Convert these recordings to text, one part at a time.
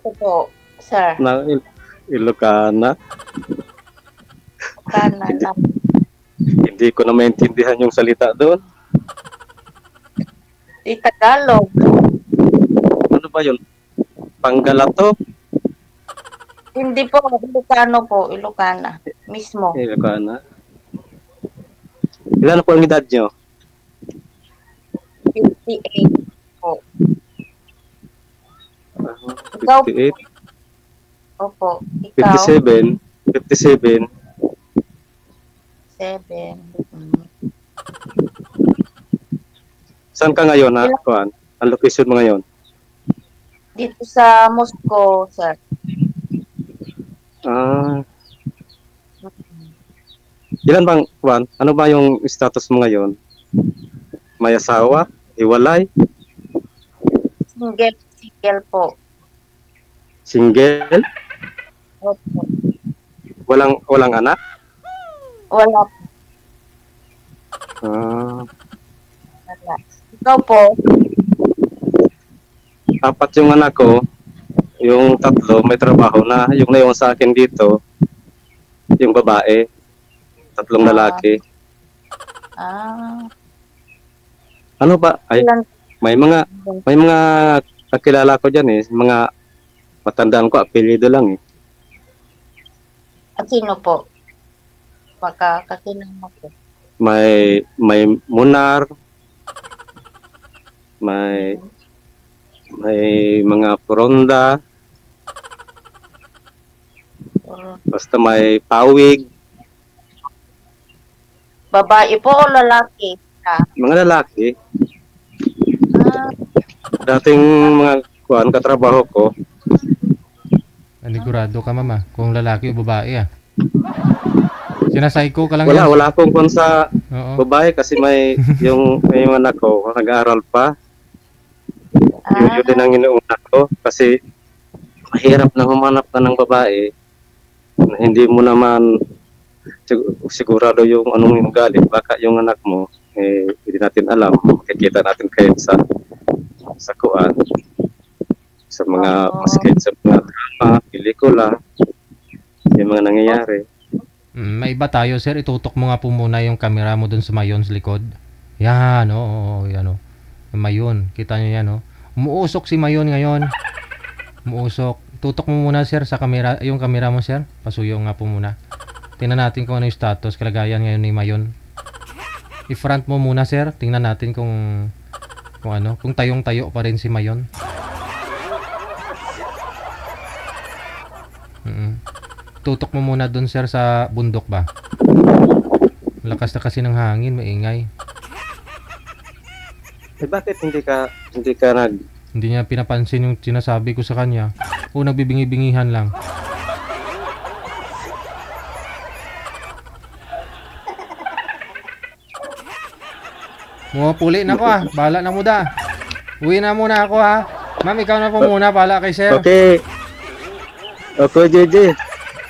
Opo, sir. Ilocana. Kana lang. Hindi ko na maintindihan yung salita doon. Di Tagalog. Ano ba yun? Panggalato? Hindi po, Ilocano po, Ilocana. Mismo. Ilocana. Ilan na po ang edad nyo? 58 po. Ikaw po. 58? Opo, ikaw. 57? 57? 7. Saan ka ngayon, ha? Kuan? Ang location mo ngayon? Dito sa Moscow, sir. Ilan bang, Kuan? Ano ba yung status mo ngayon? May asawa? Hiwalay? Single po. Single? Opo. Walang anak? Wala po. Wala. Ikaw po. 4 yung anak ko. Yung 3 may trabaho na. Yung naiwan sa akin dito, yung babae. 3 lalaki. Ano ba? Ay, may mga kakilala ko dyan eh. Mga matandaan ko, apelyido lang eh. At sino po? Kakinang mo po. May Munar, may mga Poronda, basta may Pawig. Babae po o lalaki? Mga lalaki. Dating mga katrabaho ko. Anigurado ka, mama, kung lalaki o babae Sinasayko ka lang Wala akong kung sa babae kasi may mga anak ko nag-aaral pa. Yun din ang inuuna ko kasi mahirap na humanap ka ng babae na hindi mo naman sigurado yung anong yung galit. Baka yung anak mo hindi natin alam. Makikita natin kayo sa kuan, sa mga maskit, sa mga drama, pelikula, yung mga nangyayari. May iba tayo, sir. Itutok mo nga po muna yung camera mo dun sa mayon sa likod. Yan, yan Mayon, kita nyo yan, Umuusok si Mayon ngayon. Umuusok. Tutok mo muna, sir, sa camera, yung camera mo, sir. Pasuyo nga po muna. Tingnan natin kung ano yung status, kalagayan ngayon ni Mayon. I-front mo muna, sir. Tingnan natin kung tayong-tayo pa rin si Mayon. Tutok mo muna dun, sir, sa bundok ba? Lakas na kasi ng hangin, maingay. Bakit hindi ka Hindi niya pinapansin yung sinasabi ko sa kanya. O nagbibingi-bingihan lang. Puli na ako Bahala na mo da. Uwi na muna ako Ma'am, ikaw na po muna. Bahala kay sir. Okay, JJ.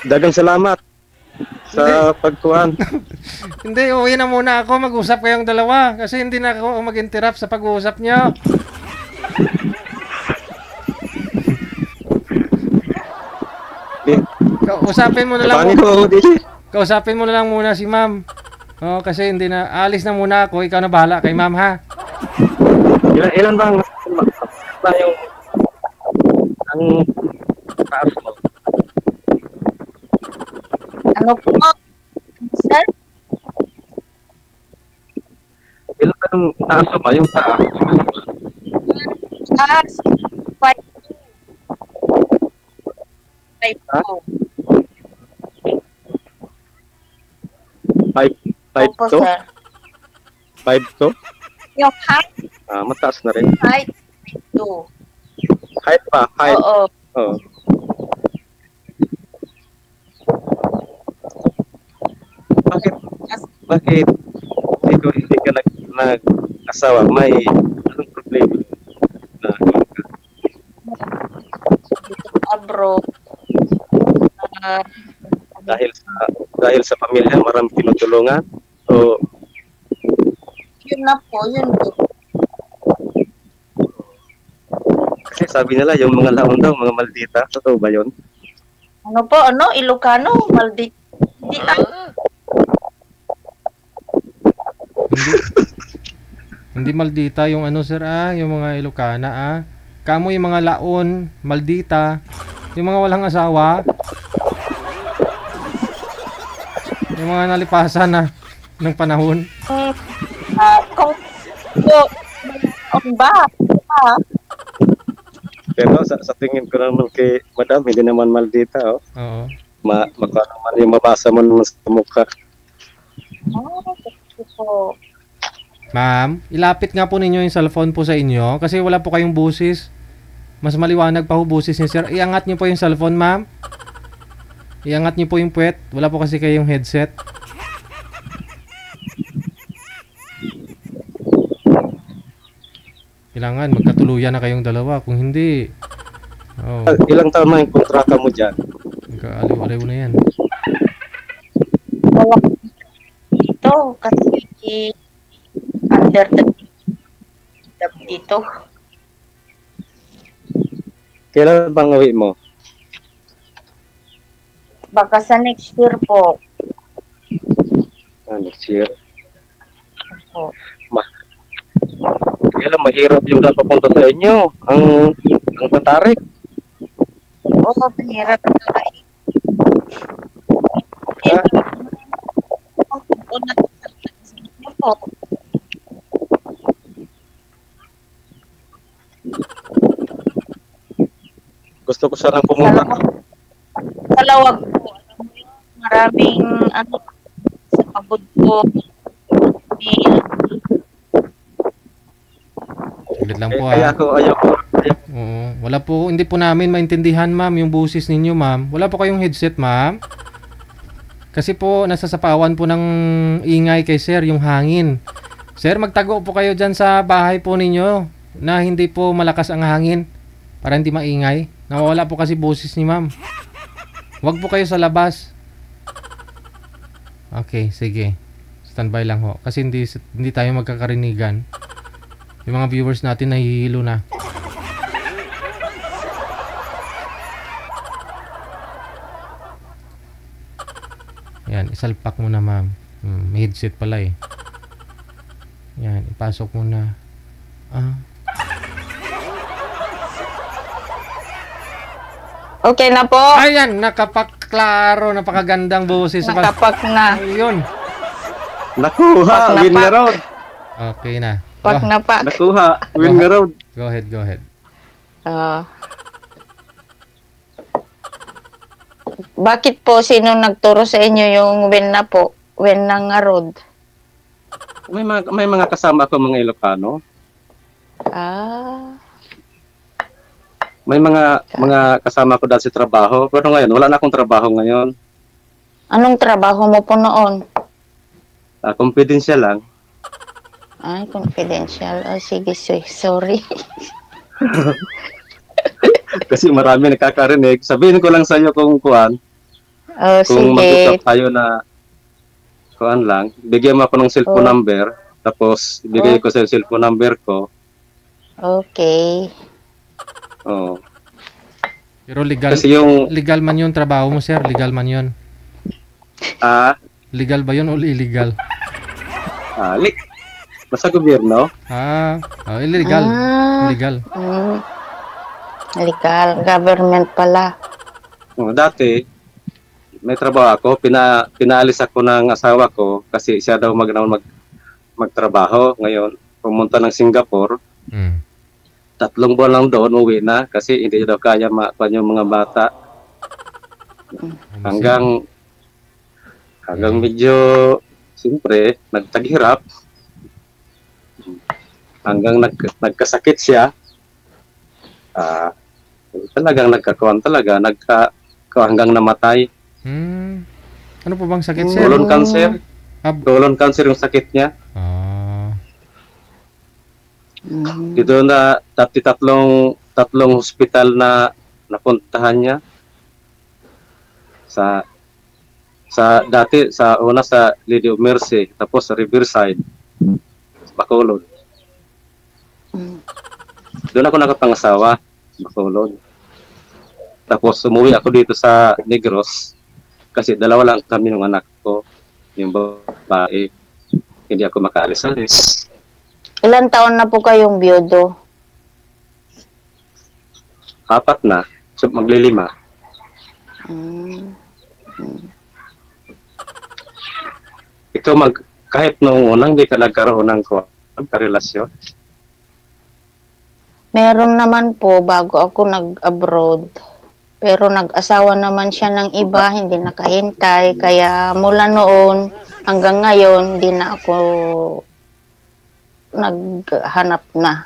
Dagang salamat sa pagkuhan. Hindi, uwi na muna ako. Mag-usap kayong dalawa. Kasi hindi na ako mag-interrupt sa pag-uusap nyo. Kausapin mo na lang. Kausapin mo na lang muna si ma'am. Kasi hindi na. Alis na muna ako. Ikaw na bahala kay ma'am, ha? Ilan bang yung ang taas mo? Ano po? Sir? Ilan bang taas mo ba? Yung taas? Taas. 5'2"? 5'2"? Yung height? Mataas na rin. Height 2. Height pa? Height? Oo. Bakit hindi ka nag-asawa? May anong problema? Abroad. Dahil sa pamilya, maraming tinutulungan? O Yun na po, yun po. Eh, sabi nila, yung mga laon daw, mga maldita. Totoo ba yun? Ano po, Ilocano, Maldi. Hindi Hindi, hindi maldita yung ano sir yung mga Ilocana Kamo yung mga laon, maldita, yung mga walang asawa, yung mga nalipasan na ng panahon. kung ba? Pero sa tingin ko naman kay Madam, hindi naman maldita. Oh. Oo. Magkano naman yung mabasa mo naman sa mukha. Po. Ma'am, ilapit nga po ninyo yung cellphone po sa inyo kasi wala po kayong busis. Mas maliwanag pa po busis ni sir. Iangat niyo po yung cellphone, ma'am. Iangat niyo po yung puwet. Wala po kasi kayong headset. Kailangan magkatuluyan na kayong dalawa. Kung hindi, Ilang taon na yung kontrata mo dyan? magkaaliw-aliw na yan. Wala dito kasi under the dito. Kailan bang uwi mo? Baka sa next year po. Next year. Po. Kailan mahirap yung papunta sa inyo? Ang Patarik. Oo, mahirap na po. Gusto ko sanang pumunta. Kalawag po. Maraming sa pagod ko. Ulit lang po Ayaw ko. Oo. Wala po, hindi po namin maintindihan ma'am yung busis ninyo ma'am. Wala po kayong headset ma'am. Kasi po nasasapawan po ng ingay kay sir yung hangin. Sir, magtago po kayo dyan sa bahay po ninyo na hindi po malakas ang hangin para hindi maingay. Nawawala po kasi busis ni ma'am. Huwag po kayo sa labas. Okay, sige. Standby lang ho. Kasi hindi tayo magkakarinigan. Yung mga viewers natin nahihilo na. Yan, isalpak mo na ma'am. May headset pala eh. Yan, ipasok mo na. Okay na po. Ayan, nakapaklaro, napakagandang boses. Nakapak na. Ayun. Nakuha, win na road. Okay na. Pak na pak. Nakuha, win na road. Go ahead. Bakit po sino nagturo sa inyo yung win na po? Win na nga road. May mga kasama ako mga Ilocano. May mga kasama ko dahil sa trabaho. Pero ngayon, wala na akong trabaho ngayon. Anong trabaho mo po noon? Confidential lang. Ay, confidential. Oh, sige, sorry. Kasi marami nakakarinig. Sabihin ko lang sa iyo kung kuan. Oh, Kung sige. mag-usap tayo na kuan lang. Bigyan mo ako ng cellphone number. Tapos, ibigay ko sa cellphone number ko. Okay. Oo. Pero legal, Kasi yung legal man yun trabaho mo sir? Legal man yun? Legal ba yun o illegal? Nasa gobyerno. Illegal. Illegal. Legal. Government pala. Dati, may trabaho ako. Pinaalis ako ng asawa ko kasi siya daw magtrabaho. Ngayon, pumunta ng Singapore. 3 buwan lang doon, uwi na kasi hindi daw kaya makuha yung mga bata. Hanggang medyo, siyempre, nagtaghirap. Hanggang nagkasakit siya. Talagang nagkakuhan talaga. Hanggang namatay. Ano po bang sakit sir? Colon cancer. Colon cancer yung sakit niya. Dito na tatlong hospital na napuntahan niya. Sa dati sa una sa Lady of Mercy, tapos sa Riverside, Bacolod. Doon ako nakapangasawa. Bacolod. Tapos umuwi ako dito sa Negros kasi dalawa lang kami ng anak ko, yung babae. Hindi ako makaalis-alis. Ilan taon na po kayong biyudo? 4 na, so maglilima. Mm. Ikaw kahit noong unang di ka nagkaroon ng karelasyon. Meron naman po bago ako nag-abroad. Pero nag-asawa naman siya ng iba, hindi nakahintay. Kaya mula noon hanggang ngayon, hindi na ako naghanap na.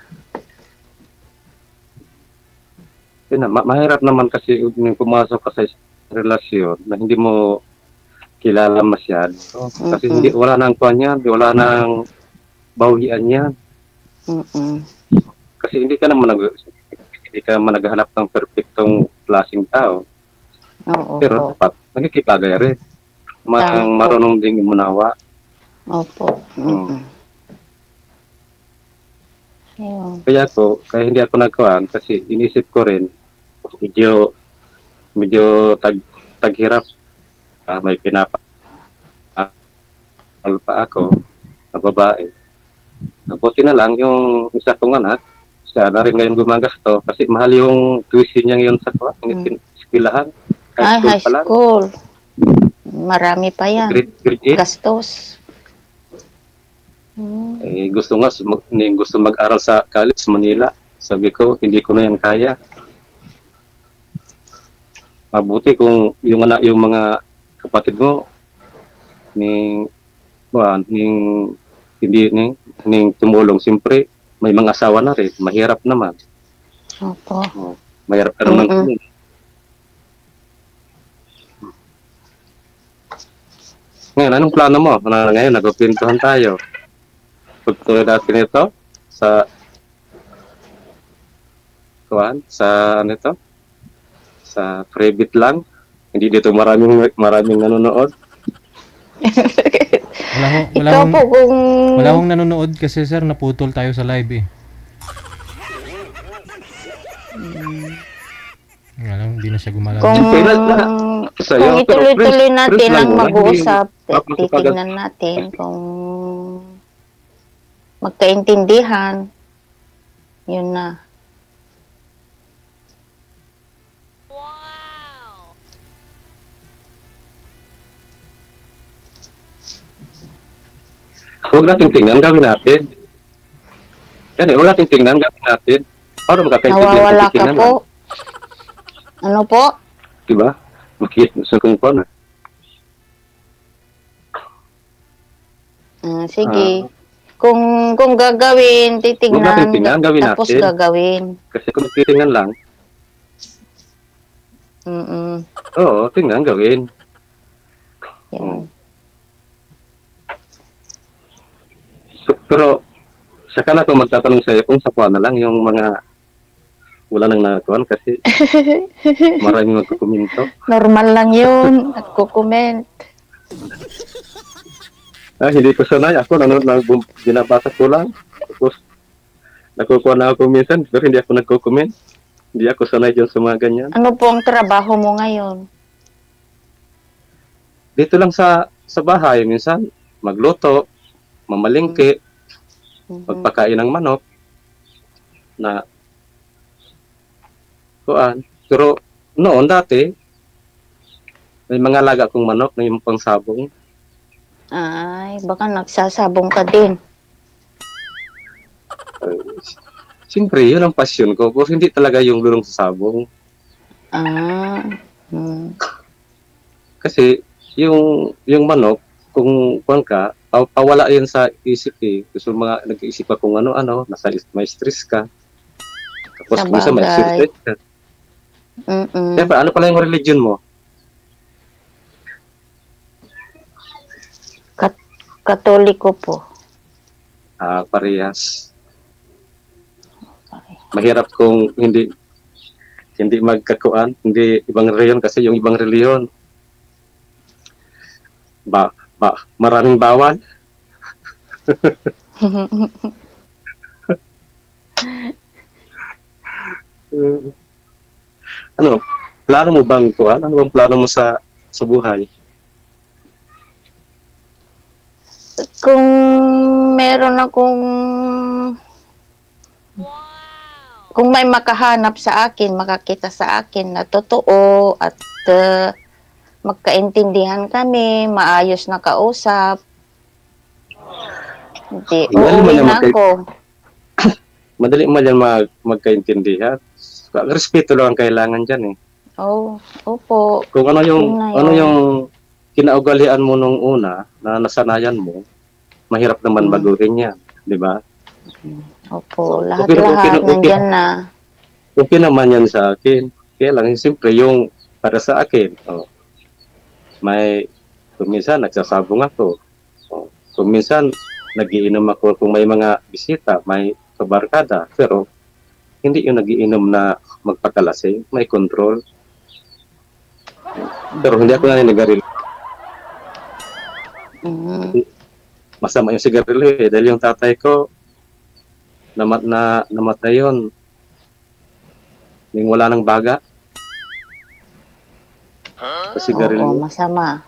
Mahirap naman kasi yung pumasok ka sa relasyon na hindi mo kilala masyado. Kasi wala nang kuwan yan, wala nang bawian yan. Kasi hindi ka naman naghahanap ng perfectong klaseng tao. Oo, pero dapat nagkikipagay rin. Tama. Marunong ding umunawa. Opo. Ayun. Kaya hindi ako nagkuhan kasi inisip ko rin medyo taghirap. May pa ako na babae. Buti na lang yung isa kong anak, siya na rin ngayon gumagasto kasi mahal yung tuition niya ngayon sa eskwelahan. High school. Marami pa yan. Grade 8. Gastos. Gusto mag-aral sa college Manila. Sabi ko, hindi ko na yan kaya. Mabuti kung yung mga kapatid mo hindi tumulong. Siyempre, may mga asawa na rin. Mahirap naman. Opo. Mahirap ka naman. Ngayon, anong plano mo? Ngayon, nagpintuhan tayo. Pagtuloy natin ito sa private lang. Hindi dito maraming nanonood. Wala hong nanonood kasi sir, naputol tayo sa live eh. Hindi na siya gumalaw. Kung ituloy-tuloy natin ang mag-uusap, titignan natin kung magkaintindihan. Yun na. Huwag natin tingnan, gawin natin. Huwag natin tingnan, gawin natin. Para magkakaintindihan. Nawawala ka po. Ano po? Diba? Makikita sa kung pa na. Sige. Kung gagawin, titignan. Tapos natin. Gagawin. Kasi kung titingnan lang. Oo, tingnan, gawin. Yan. Pero, saka na ako magtatanong sa'yo kung sakwa na lang yung mga wala nang nakakuan kasi maraming magkukomento. Normal lang yun. Nagko-comment. Hindi ko sanay. Ako binabasa ko lang. Tapos, nakukuha na ako minsan pero hindi ako nagko-comment. Hindi ako sanay dyan sa mga ganyan. Ano po ang trabaho mo ngayon? Dito lang sa bahay. Minsan, magluto, mamalingki, magpakain ng manok na kuan. Pero noon dati may mga alaga kong manok na yung pangsabong. Ay, baka nagsasabong ka din. Siyempre, yun ang pasyon ko. Pero hindi talaga yung lulong sa sabong. Kasi yung manok, kung kuan ka, pawala yun sa isip eh. Gusto nag-iisip ka kung ano-ano, may stress ka. Tapos minsan may stress ka. Siyempre, ano pala yung religion mo? Katoliko po. Parehas. Mahirap kung hindi magkakuan, hindi ibang reliyon kasi yung ibang reliyon maraming bawal. Ano, plano mo bang kuha? Ano bang plano mo sa buhay? Kung meron akong kung may makahanap sa akin, makakita sa akin na totoo at magkaintindihan kami, maayos na kausap, hindi, uuwi na ako. Madali mo yan magkaintindihan. Respeto lang ang kailangan dyan eh. Oh, opo. Kung ano Yun na yun. yung kinaugalian mo nung una na nasanayan mo, mahirap naman baguhin yan, di ba? Opo, Okay, lahat-lahat nandyan na. Okay naman yan sa akin. Kaya lang, siyempre, yung para sa akin, kung minsan nagsasabong ako, kung minsan nagiinom ako kung may mga bisita, may kabarkada, pero hindi yung nagiinom na magpakalasing, may control. Pero hindi ako naninigarilyo. Masama yung sigarilyo eh, dahil yung tatay ko, namatay yun. Yung wala ng baga. Sa sigarilyo. Oo, masama.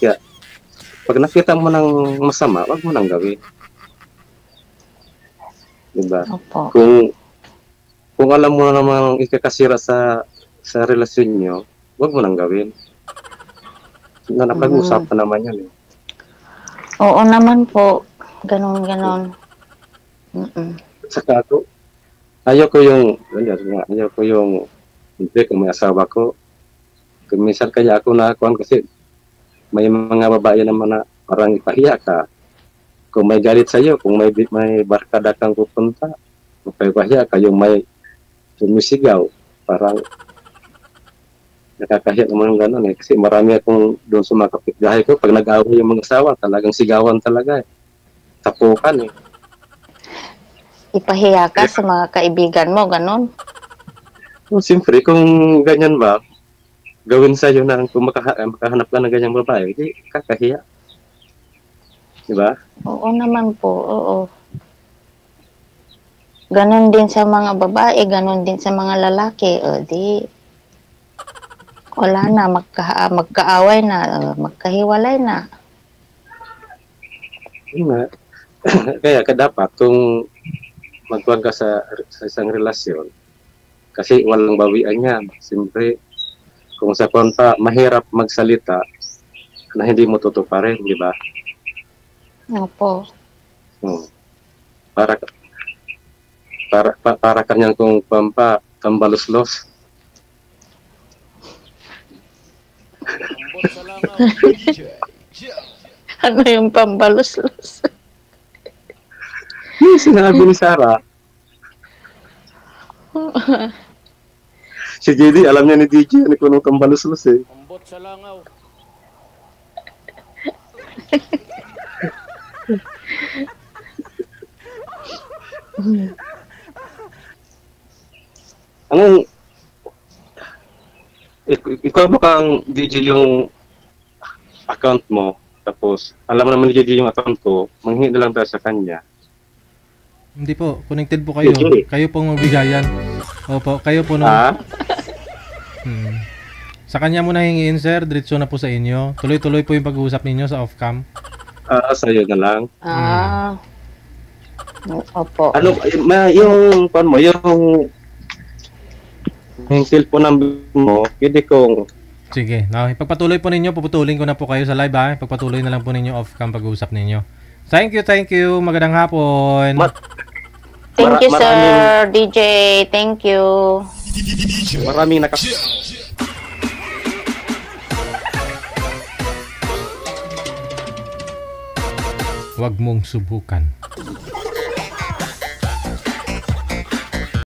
Kaya, pag nakita mo ng masama, wag mo nang gawin. Diba? Opo. Kung alam mo na namang ikakasira sa relasyon nyo, wag mo nang gawin. Napag-usapan naman yan eh. Oo naman po. Ganon. Saka ako, ayaw ko yung, hindi, kung may asawa ko, kung minsan kaya ako nakakuhan kasi may mga babae naman na parang ipahiya ka. Kung may galit sa'yo, kung may barkada kang pupunta, ipahiya ka, yung may sumisigaw, parang nakakahiya naman yung gano'n eh. Kasi marami akong doon sa mga kapitbahay ko, pag nag-away yung mga asawa, talagang sigawan talaga eh. Tapukan eh. Ipahiya ka sa mga kaibigan mo, ganon. Siyempre, kung ganyan ba, gawin sa'yo na kung makahanap ka ng ganyang babae, hindi kakahiya. Diba? Oo naman po, oo. Ganon din sa mga babae, ganon din sa mga lalaki. O di, wala na, magkaaway na, magkahiwalay na. Kaya dapat kung magkuhan ka sa isang relasyon, kasi walang bawian yan. Siyempre, kung sa konta, mahirap magsalita na hindi mo tutuparin, di ba? Opo. Para kanyang kung tambaluslos. Ano yung pambaluslos? Yung sinabi ni Sarah. Si JD, alam niya ni DJ, ano ko nung tambaluslos eh. Ambot sa langaw. Anong ikaw ba kang DJ yung account mo, tapos alam mo naman ni DJ yung account ko, manghingi na lang tayo sa kanya. Hindi po, connected po kayo. Okay. Kayo pong magbigayan. Opo, kayo po no. Sa kanya mo na hingiin, sir. Diretso na po sa inyo. Tuloy-tuloy po yung pag-uusap ninyo sa off-cam. Sa'yo na lang. Opo. Ano, yung cellphone number mo, pwede kong Sige, ipagpatuloy po ninyo. Puputulin ko na po kayo sa live ha. Ipagpatuloy na lang po ninyo off-cam pag-uusap ninyo. Thank you. Magandang hapon. Thank you, sir. DJ, thank you. Maraming Huwag mong subukan.